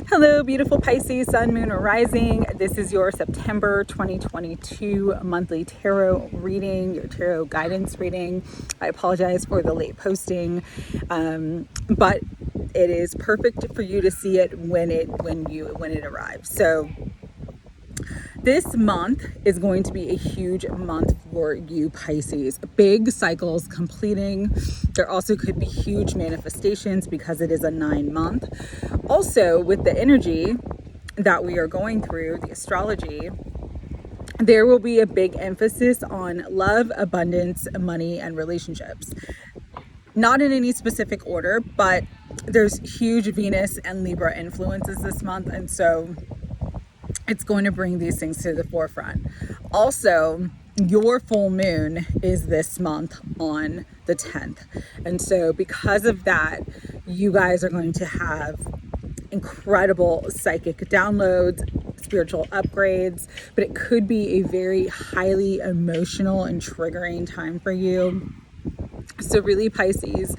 Hello, beautiful Pisces, Sun, Moon, or Rising. This is your September 2022 monthly tarot reading, your tarot guidance reading. I apologize for the late posting, but it is perfect for you to see it when it arrives. So this month is going to be a huge month for you, Pisces. Big cycles completing. There also could be huge manifestations because it is a 9-month. Also, with the energy that we are going through, the astrology, there will be a big emphasis on love, abundance, money, and relationships. Not in any specific order, but there's huge Venus and Libra influences this month, and so it's going to bring these things to the forefront. Also, your full moon is this month on the 10th. And so because of that, you guys are going to have incredible psychic downloads, spiritual upgrades, but it could be a very highly emotional and triggering time for you. So really, Pisces,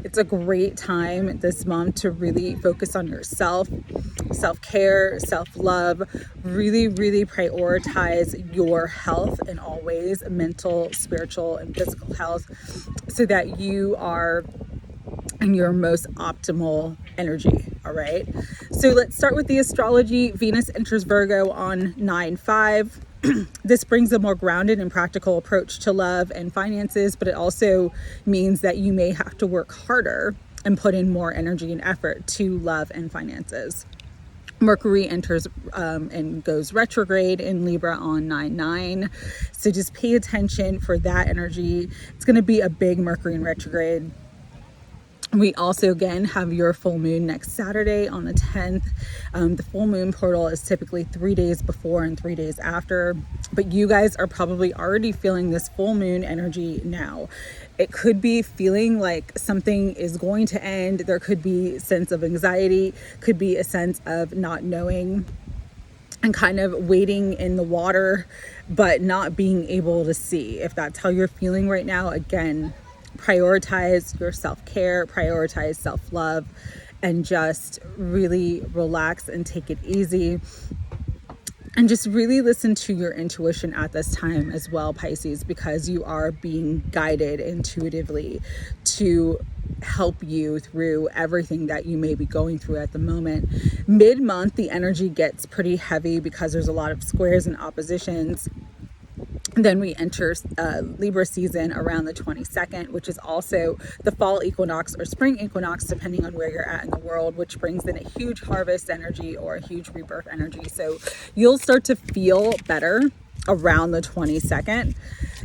it's a great time this month to really focus on yourself, self-care, self-love, really prioritize your health in all ways, mental, spiritual, and physical health, so that you are in your most optimal energy. All right. So let's start with the astrology. Venus enters Virgo on 9/5. This brings a more grounded and practical approach to love and finances, but it also means that you may have to work harder and put in more energy and effort to love and finances. Mercury enters and goes retrograde in Libra on 9/9. So just pay attention for that energy. It's going to be a big Mercury in retrograde. We also, again, have your full moon next Saturday on the 10th. The full moon portal is typically 3 days before and 3 days after, but you guys are probably already feeling this full moon energy now. It could be feeling like something is going to end. There could be a sense of anxiety, could be a sense of not knowing and kind of waiting in the water, but not being able to see. If that's how you're feeling right now, again, prioritize your self-care, prioritize self-love, and just really relax and take it easy. And just really listen to your intuition at this time as well, Pisces, because you are being guided intuitively to help you through everything that you may be going through at the moment. Mid-month, the energy gets pretty heavy because there's a lot of squares and oppositions. Then we enter Libra season around the 22nd, which is also the fall equinox or spring equinox, depending on where you're at in the world, which brings in a huge harvest energy or a huge rebirth energy. So you'll start to feel better around the 22nd.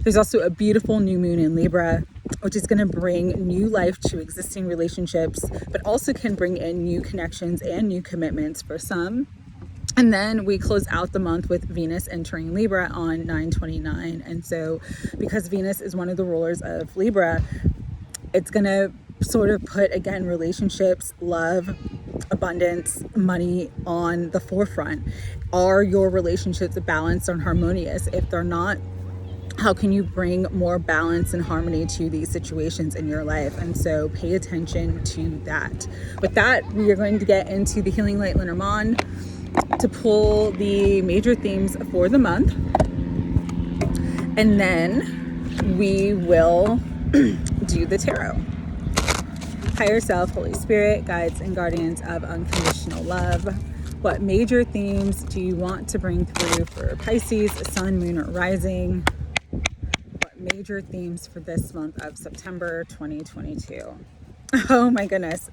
There's also a beautiful new moon in Libra, which is going to bring new life to existing relationships, but also can bring in new connections and new commitments for some. And then we close out the month with Venus entering Libra on 9/29. And so because Venus is one of the rulers of Libra, it's going to sort of put, again, relationships, love, abundance, money on the forefront. Are your relationships balanced and harmonious? If they're not, how can you bring more balance and harmony to these situations in your life? And so pay attention to that. With that, we are going to get into the Healing Light LENORMAND to pull the major themes for the month, and then we will do the tarot. Higher self, Holy Spirit, guides and guardians of unconditional love. What major themes do you want to bring through for Pisces, Sun, Moon, or Rising? What major themes for this month of September 2022? Oh my goodness.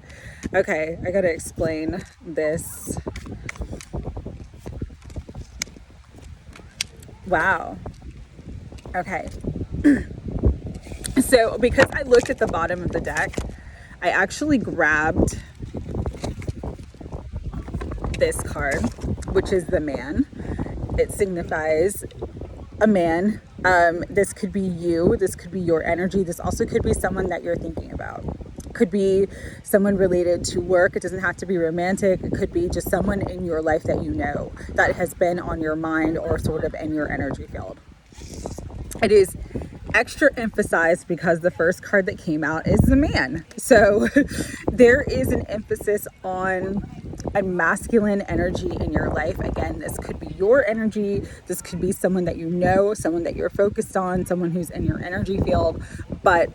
Okay, I gotta explain this. Wow. Okay. So because I looked at the bottom of the deck, I actually grabbed this card, which is the Man. It signifies a man. This could be you. This could be your energy. This also could be someone that you're thinking about. Could be someone related to work. It doesn't have to be romantic. It could be just someone in your life that you know that has been on your mind or sort of in your energy field. It is extra emphasized because the first card that came out is the Man. So there is an emphasis on and masculine energy in your life. Again, this could be your energy. This could be someone that you know, someone that you're focused on, someone who's in your energy field. But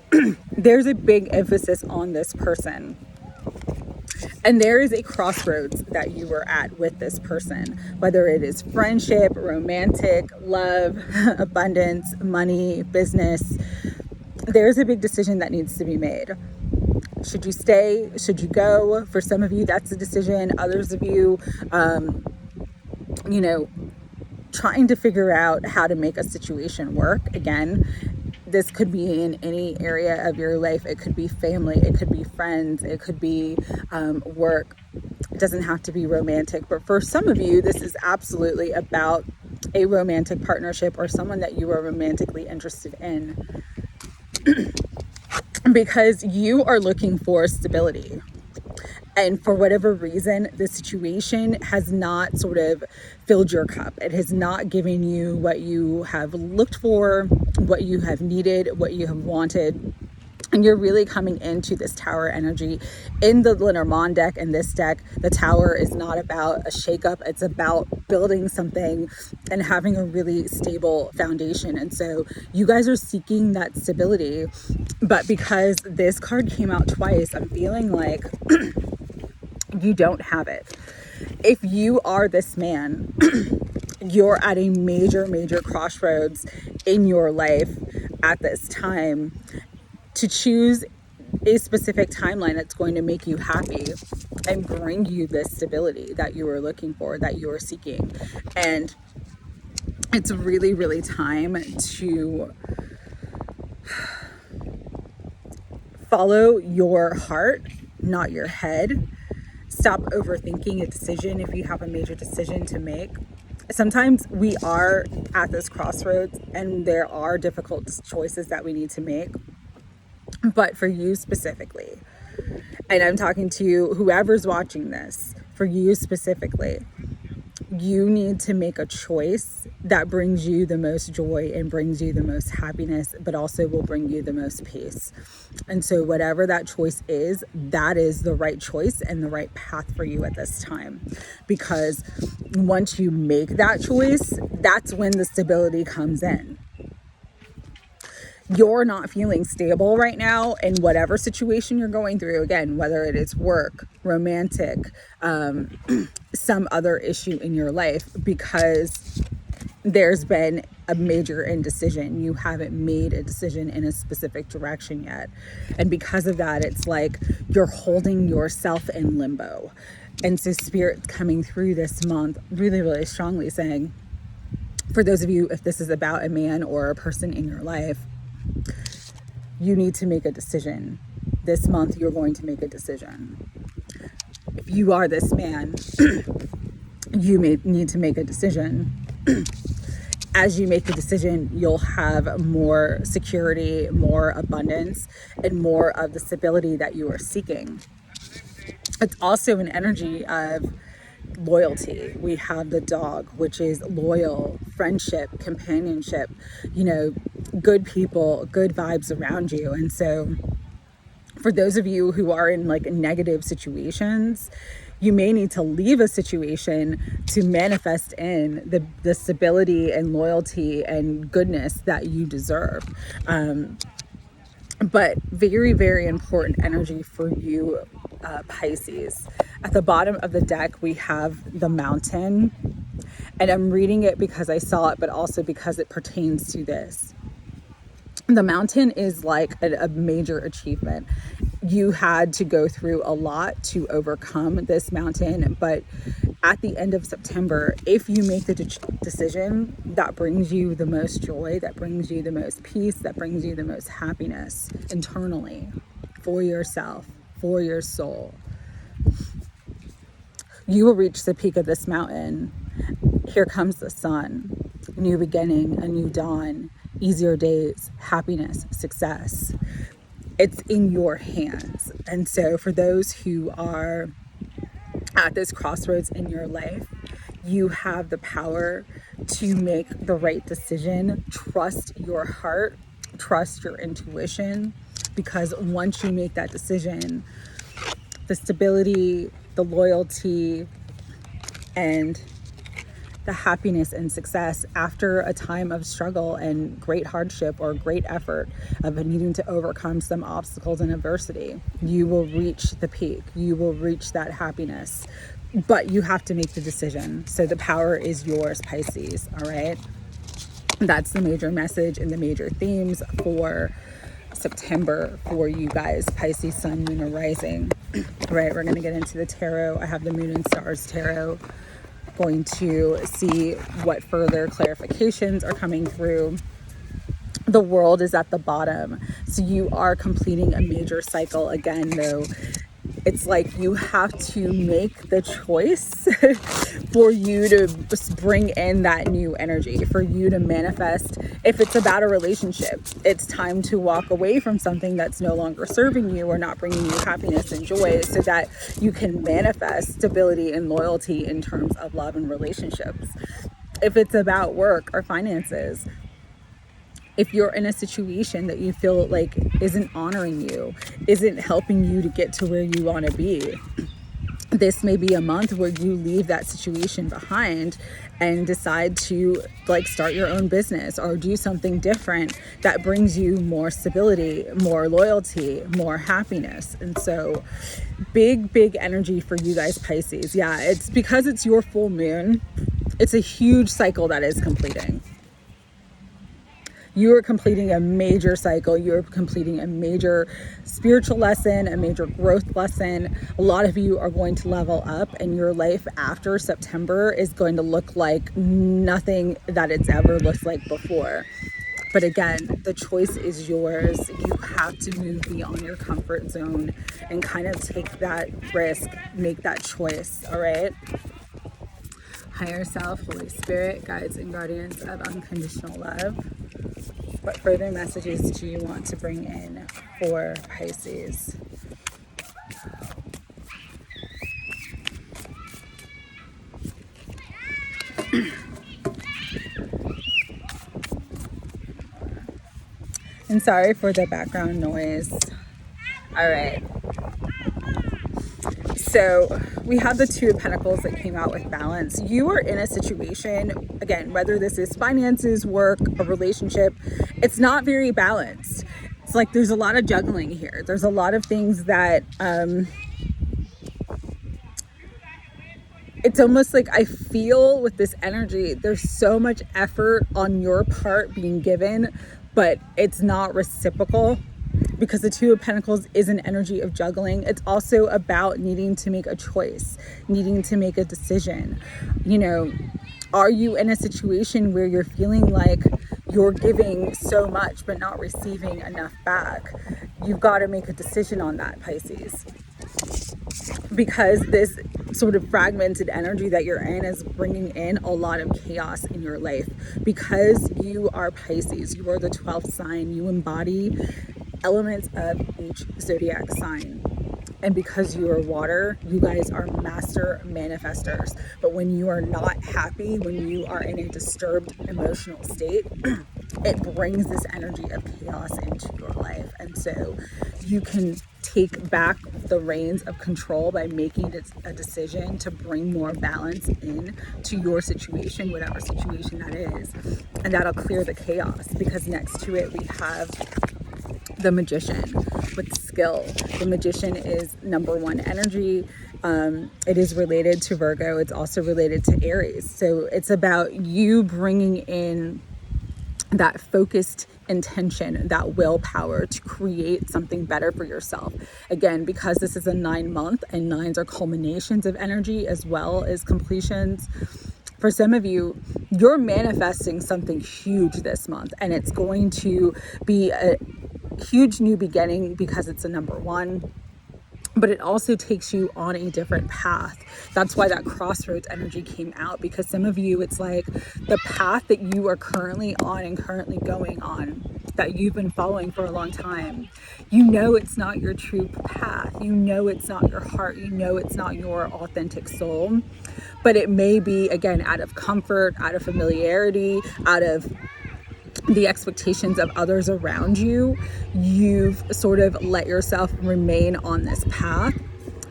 there's a big emphasis on this person. And there is a crossroads that you were at with this person, whether it is friendship, romantic, love, abundance, money, business. There's a big decision that needs to be made. Should you stay? Should you go? For some of you, that's a decision. Others of you, trying to figure out how to make a situation work. Again, this could be in any area of your life. It could be family. It could be friends. It could be work. It doesn't have to be romantic. But for some of you, this is absolutely about a romantic partnership or someone that you are romantically interested in. Because you are looking for stability. And for whatever reason, the situation has not sort of filled your cup. It has not given you what you have looked for, what you have needed, what you have wanted. And you're really coming into this tower energy. In the LENORMAND deck and this deck, the tower is not about a shakeup. It's about building something and having a really stable foundation. And so you guys are seeking that stability. But because this card came out twice, I'm feeling like you don't have it. If you are this man, you're at a major, major crossroads in your life at this time to choose a specific timeline that's going to make you happy and bring you this stability that you are looking for, that you are seeking. And it's really, really time to follow your heart, not your head. Stop overthinking a decision if you have a major decision to make. Sometimes we are at this crossroads and there are difficult choices that we need to make. But for you specifically, and I'm talking to whoever's watching this, for you specifically, you need to make a choice that brings you the most joy and brings you the most happiness, but also will bring you the most peace. And so whatever that choice is, that is the right choice and the right path for you at this time. Because once you make that choice, that's when the stability comes in. You're not feeling stable right now in whatever situation you're going through. Again, whether it is work, romantic, some other issue in your life, because there's been a major indecision. You haven't made a decision in a specific direction yet. And because of that, it's like you're holding yourself in limbo. And so Spirit's coming through this month really, really strongly saying, for those of you, if this is about a man or a person in your life, you need to make a decision. This month, you're going to make a decision. If you are this man, you may need to make a decision. As you make the decision, you'll have more security, more abundance, and more of the stability that you are seeking. It's also an energy of loyalty. We have the dog, which is loyal, friendship, companionship, good people, good vibes around you. And so for those of you who are in like negative situations, you may need to leave a situation to manifest in the stability and loyalty and goodness that you deserve. But very, very important energy for you, Pisces. At the bottom of the deck, we have the Mountain. And I'm reading it because I saw it, but also because it pertains to this. The Mountain is like a major achievement. You had to go through a lot to overcome this mountain, but at the end of September, if you make the decision that brings you the most joy, that brings you the most peace, that brings you the most happiness internally, for yourself, for your soul, you will reach the peak of this mountain. Here comes the sun, a new beginning, a new dawn, easier days, happiness, success. It's in your hands. And so for those who are at this crossroads in your life, you have the power to make the right decision. Trust your heart, trust your intuition, because once you make that decision, the stability, the loyalty and the happiness and success after a time of struggle and great hardship or great effort of needing to overcome some obstacles and adversity. You will reach the peak. You will reach that happiness, but you have to make the decision. So the power is yours, Pisces. All right. That's the major message and the major themes for September for you guys, Pisces, Sun, Moon, or Rising. All right. We're going to get into the tarot. I have the Moon and Stars Tarot. Going to see what further clarifications are coming through. The World is at the bottom, so you are completing a major cycle again, though. It's like you have to make the choice for you to bring in that new energy, for you to manifest. If it's about a relationship, it's time to walk away from something that's no longer serving you or not bringing you happiness and joy, so that you can manifest stability and loyalty in terms of love and relationships. If it's about work or finances, if you're in a situation that you feel like isn't honoring you, isn't helping you to get to where you want to be, this may be a month where you leave that situation behind and decide to like start your own business or do something different that brings you more stability, more loyalty, more happiness. And so big energy for you guys, Pisces. Yeah, it's because it's your full moon. It's a huge cycle that is completing. You are completing a major cycle. You're completing a major spiritual lesson, a major growth lesson. A lot of you are going to level up, and your life after September is going to look like nothing that it's ever looked like before. But again, the choice is yours. You have to move beyond your comfort zone and kind of take that risk, make that choice, all right? Higher self, Holy Spirit, guides and guardians of unconditional love. What further messages do you want to bring in for Pisces? And sorry for the background noise. All right. So we have the Two of Pentacles that came out with balance. You are in a situation, again, whether this is finances, work, a relationship, it's not very balanced. It's like there's a lot of juggling here. There's a lot of things that it's almost like I feel with this energy, there's so much effort on your part being given, but it's not reciprocal. Because the Two of Pentacles is an energy of juggling. It's also about needing to make a choice, needing to make a decision. You know, are you in a situation where you're feeling like you're giving so much but not receiving enough back? You've got to make a decision on that, Pisces. Because this sort of fragmented energy that you're in is bringing in a lot of chaos in your life. Because you are Pisces, you are the 12th sign, you embody elements of each zodiac sign. And because you are water, you guys are master manifestors. But when you are not happy, when you are in a disturbed emotional state, it brings this energy of chaos into your life. And so you can take back the reins of control by making a decision to bring more balance in to your situation, whatever situation that is. And that'll clear the chaos, because next to it we have the Magician with skill. The Magician is number one energy. It is related to Virgo. It's also related to Aries. So it's about you bringing in that focused intention, that willpower to create something better for yourself. Again, because this is a 9-month, and 9s are culminations of energy as well as completions. For some of you, you're manifesting something huge this month, and it's going to be a huge new beginning because it's a number one, but it also takes you on a different path. That's why that crossroads energy came out, because some of you, it's like the path that you are currently on and currently going on, that you've been following for a long time. You know it's not your true path. You know it's not your heart. You know it's not your authentic soul. But it may be, again, out of comfort, out of familiarity, out of the expectations of others around you, you've sort of let yourself remain on this path.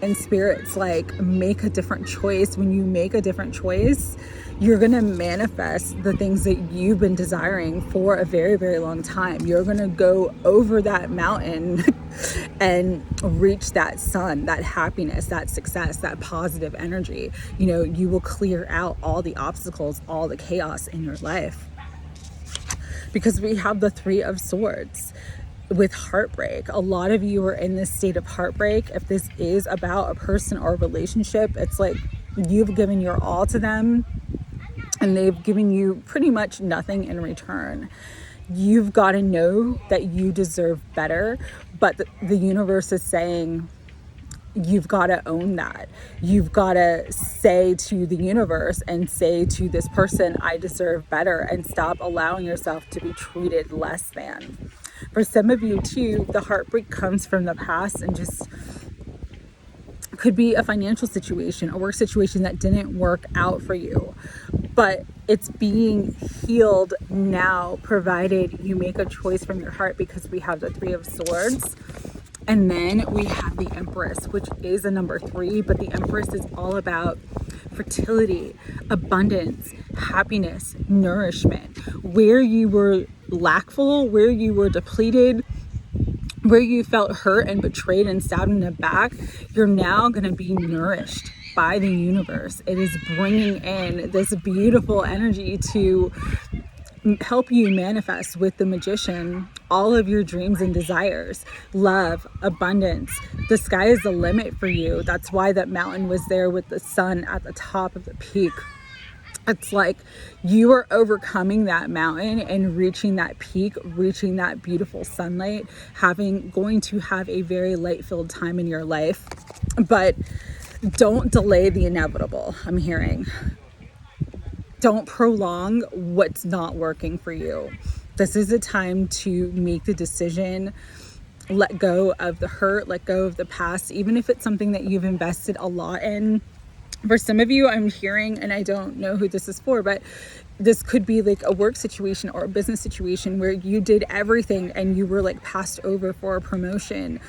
And Spirit's like, make a different choice. When you make a different choice, you're going to manifest the things that you've been desiring for a very, very long time. You're going to go over that mountain and reach that sun, that happiness, that success, that positive energy. You know, you will clear out all the obstacles, all the chaos in your life. Because we have the Three of Swords with heartbreak. A lot of you are in this state of heartbreak. If this is about a person or a relationship, it's like you've given your all to them and they've given you pretty much nothing in return. You've got to know that you deserve better, but the universe is saying you've got to own that. You've got to say to the universe and say to this person, I deserve better, and stop allowing yourself to be treated less than. For some of you too, the heartbreak comes from the past and just could be a financial situation, a work situation that didn't work out for you, but it's being healed now, provided you make a choice from your heart, because we have the Three of Swords. And then we have the Empress, which is a number 3, but the Empress is all about fertility, abundance, happiness, nourishment. Where you were lackful, where you were depleted, where you felt hurt and betrayed and stabbed in the back, you're now going to be nourished by the universe. It is bringing in this beautiful energy to help you manifest with the Magician all of your dreams and desires, love, abundance. The sky is the limit for you. That's why that mountain was there with the sun at the top of the peak. It's like you are overcoming that mountain and reaching that peak, reaching that beautiful sunlight, going to have a very light-filled time in your life. But don't delay the inevitable, I'm hearing. Don't prolong what's not working for you. This is a time to make the decision, let go of the hurt, let go of the past, even if it's something that you've invested a lot in. For some of you, I'm hearing, and I don't know who this is for, but this could be like a work situation or a business situation where you did everything and you were like passed over for a promotion.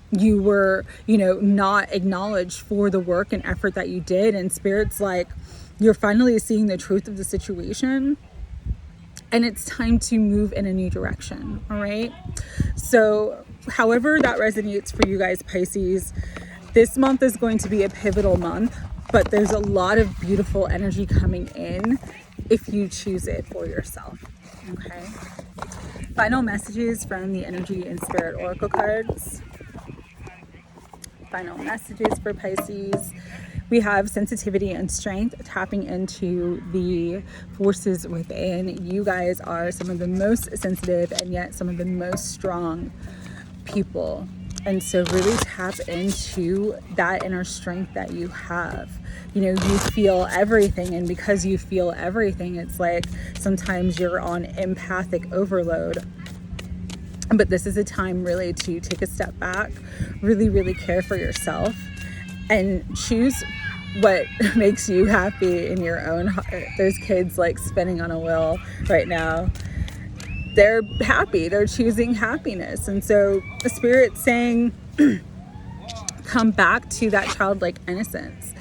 You were, not acknowledged for the work and effort that you did. And Spirit's like, you're finally seeing the truth of the situation and it's time to move in a new direction. All right. So however that resonates for you guys, Pisces, this month is going to be a pivotal month, but there's a lot of beautiful energy coming in if you choose it for yourself. Okay. Final messages from the Energy and Spirit Oracle cards. Final messages for Pisces. We have sensitivity and strength, tapping into the forces within. You guys are some of the most sensitive and yet some of the most strong people. And so really tap into that inner strength that you have. You feel everything. And because you feel everything, it's like sometimes you're on empathic overload. But this is a time really to take a step back, really, really care for yourself and choose what makes you happy in your own heart. There's kids like spinning on a wheel right now. They're happy. They're choosing happiness. And so the Spirit's saying, come back to that childlike innocence.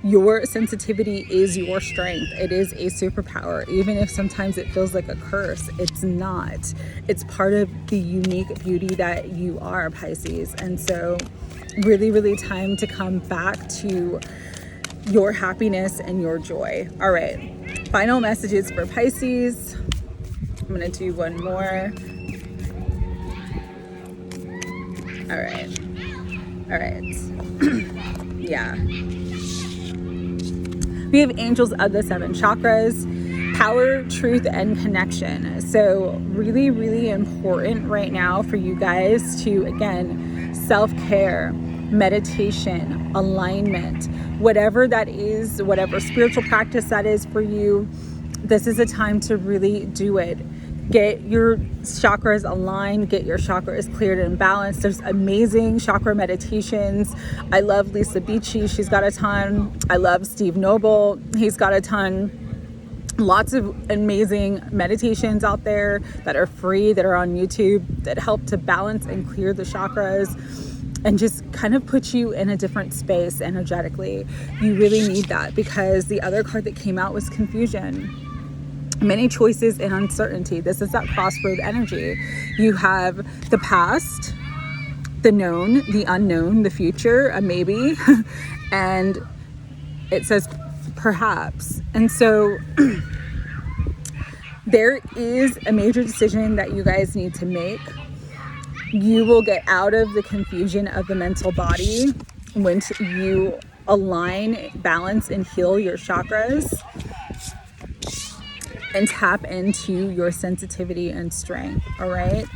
Your sensitivity is your strength. It is a superpower. Even if sometimes it feels like a curse, it's not. It's part of the unique beauty that you are, Pisces. And so really, really time to come back to your happiness and your joy. All right. Final messages for Pisces. I'm going to do one more. All right. All right. Yeah. We have angels of the 7 chakras, power, truth, and connection. So really, really important right now for you guys to, again, self-care, meditation, alignment, whatever that is, whatever spiritual practice that is for you. This is a time to really do it. Get your chakras aligned, get your chakras cleared and balanced. There's amazing chakra meditations. I love Lisa Beachy. She's got a ton. I love Steve Noble. He's got a ton. Lots of amazing meditations out there that are free, that are on YouTube, that help to balance and clear the chakras. and just kind of put you in a different space energetically. You really need that, because the other card that came out was confusion. Many choices and uncertainty. This is that crossroad energy. You have the past, the known, the unknown, the future, a maybe, and it says perhaps. And so there is a major decision that you guys need to make. You will get out of the confusion of the mental body when you align, balance, and heal your chakras and tap into your sensitivity and strength. All right.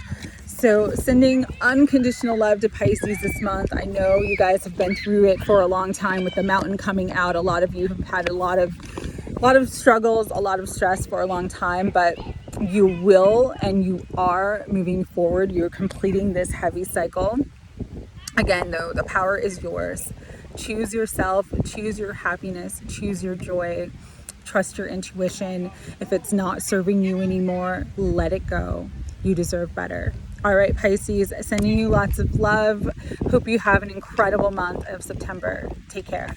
So sending unconditional love to Pisces this month. I know you guys have been through it for a long time with the mountain coming out. A lot of you have had a lot of struggles, a lot of stress for a long time, but you will, and you are moving forward. You're completing this heavy cycle. Again, though, the power is yours. Choose yourself, choose your happiness, choose your joy, trust your intuition. If it's not serving you anymore, let it go. You deserve better. All right, Pisces, sending you lots of love. Hope you have an incredible month of September. Take care.